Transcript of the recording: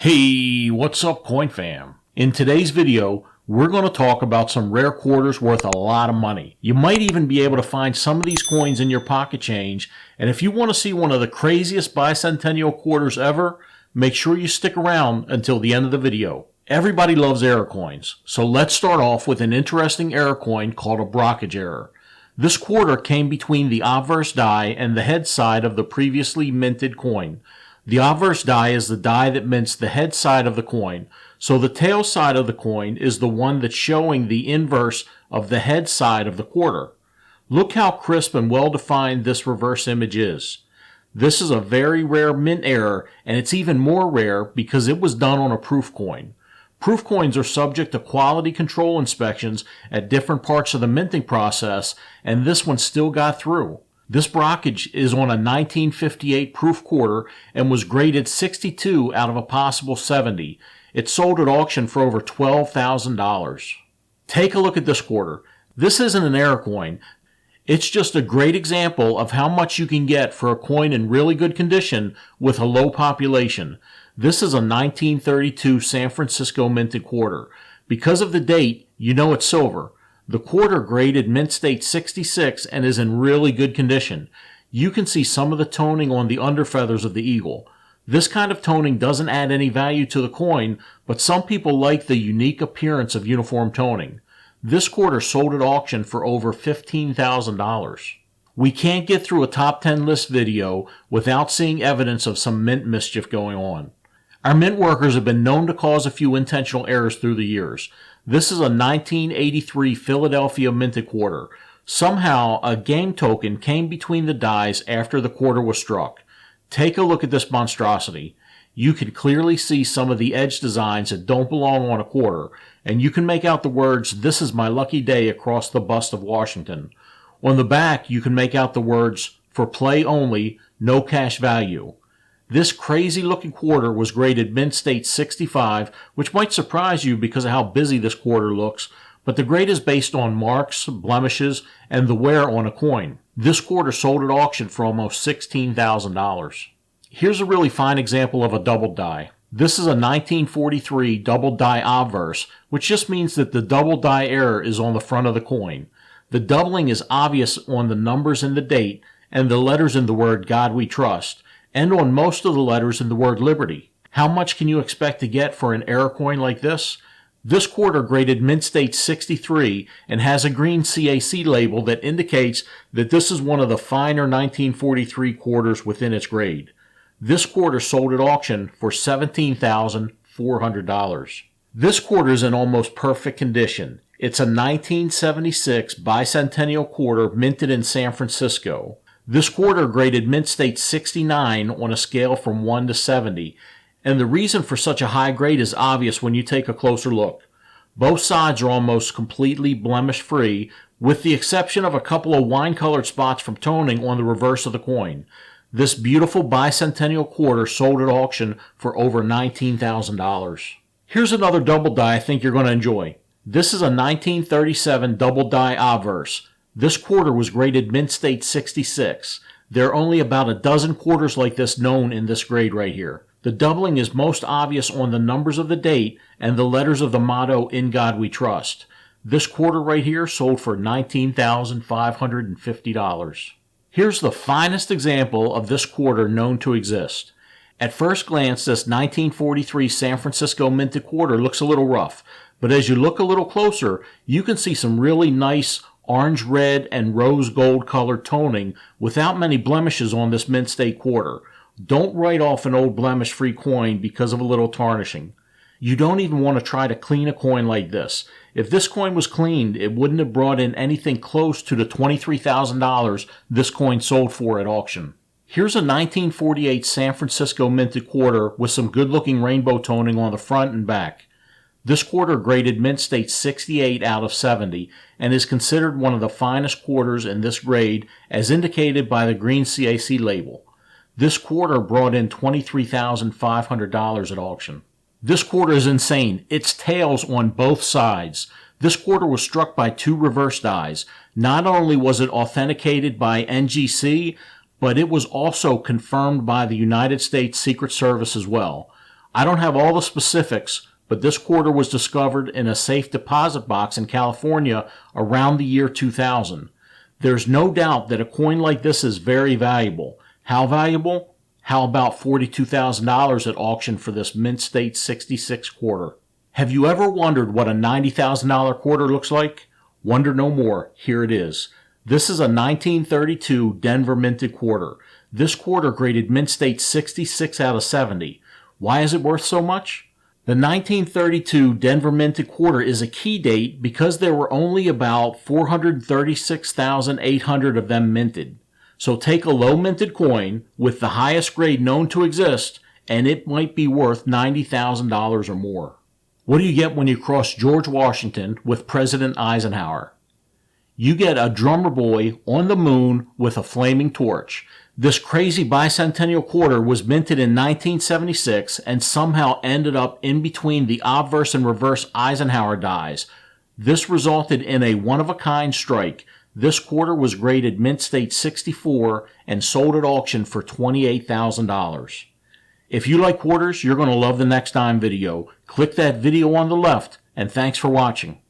Hey, what's up, Coin Fam? In today's video, we're going to talk about some rare quarters worth a lot of money. You might even be able to find some of these coins in your pocket change, and if you want to see one of the craziest bicentennial quarters ever, make sure you stick around until the end of the video. Everybody loves error coins, so let's start off with an interesting error coin called a Brockage Error. This quarter came between the obverse die and the head side of the previously minted coin. The obverse die is the die that mints the head side of the coin, so the tail side of the coin is the one that's showing the inverse of the head side of the quarter. Look how crisp and well defined this reverse image is. This is a very rare mint error, and it's even more rare because it was done on a proof coin. Proof coins are subject to quality control inspections at different parts of the minting process, and this one still got through. This Brockage is on a 1958 proof quarter and was graded 62 out of a possible 70. It sold at auction for over $12,000. Take a look at this quarter. This isn't an error coin. It's just a great example of how much you can get for a coin in really good condition with a low population. This is a 1932 San Francisco minted quarter. Because of the date, you know it's silver. The quarter graded mint state 66 and is in really good condition. You can see some of the toning on the underfeathers of the eagle. This kind of toning doesn't add any value to the coin, but some people like the unique appearance of uniform toning. This quarter sold at auction for over $15,000. We can't get through a top 10 list video without seeing evidence of some mint mischief going on. Our mint workers have been known to cause a few intentional errors through the years. This is a 1983 Philadelphia minted quarter. Somehow, a game token came between the dies after the quarter was struck. Take a look at this monstrosity. You can clearly see some of the edge designs that don't belong on a quarter, and you can make out the words, "This is my lucky day," across the bust of Washington. On the back, you can make out the words, "For play only, no cash value." This crazy-looking quarter was graded mint state 65, which might surprise you because of how busy this quarter looks, but the grade is based on marks, blemishes, and the wear on a coin. This quarter sold at auction for almost $16,000. Here's a really fine example of a double die. This is a 1943 Double Die Obverse, which just means that the double die error is on the front of the coin. The doubling is obvious on the numbers and the date, and the letters in the word "God We Trust," and on most of the letters in the word "Liberty." How much can you expect to get for an error coin like this? This quarter graded mint state 63 and has a green CAC label that indicates that this is one of the finer 1943 quarters within its grade. This quarter sold at auction for $17,400. This quarter is in almost perfect condition. It's a 1976 Bicentennial Quarter minted in San Francisco. This quarter graded mint state 69 on a scale from 1 to 70, and the reason for such a high grade is obvious when you take a closer look. Both sides are almost completely blemish-free, with the exception of a couple of wine-colored spots from toning on the reverse of the coin. This beautiful bicentennial quarter sold at auction for over $19,000. Here's another double die I think you're going to enjoy. This is a 1937 Double Die Obverse. This quarter was graded mint state 66. There are only about a dozen quarters like this known in this grade right here. The doubling is most obvious on the numbers of the date and the letters of the motto, "In God We Trust." This quarter right here sold for $19,550. Here's the finest example of this quarter known to exist. At first glance, this 1943 San Francisco minted quarter looks a little rough, but as you look a little closer, you can see some really nice orange red and rose gold colored toning without many blemishes on this mint state quarter. Don't write off an old blemish free coin because of a little tarnishing. You don't even want to try to clean a coin like this. If this coin was cleaned, it wouldn't have brought in anything close to the $23,000 this coin sold for at auction. Here's a 1948 San Francisco minted quarter with some good looking rainbow toning on the front and back. This quarter graded mint state 68 out of 70 and is considered one of the finest quarters in this grade as indicated by the green CAC label. This quarter brought in $23,500 at auction. This quarter is insane. It's tails on both sides. This quarter was struck by two reverse dies. Not only was it authenticated by NGC, but it was also confirmed by the United States Secret Service as well. I don't have all the specifics, but this quarter was discovered in a safe deposit box in California around the year 2000. There's no doubt that a coin like this is very valuable. How valuable? How about $42,000 at auction for this mint state 66 quarter? Have you ever wondered what a $90,000 quarter looks like? Wonder no more. Here it is. This is a 1932 Denver minted quarter. This quarter graded mint state 66 out of 70. Why is it worth so much? The 1932 Denver minted quarter is a key date because there were only about 436,800 of them minted. So take a low minted coin with the highest grade known to exist, and it might be worth $90,000 or more. What do you get when you cross George Washington with President Eisenhower? You get a drummer boy on the moon with a flaming torch. This crazy bicentennial quarter was minted in 1976 and somehow ended up in between the obverse and reverse Eisenhower dies. This resulted in a one-of-a-kind strike. This quarter was graded mint state 64 and sold at auction for $28,000. If you like quarters, you're going to love the next time video. Click that video on the left, and thanks for watching.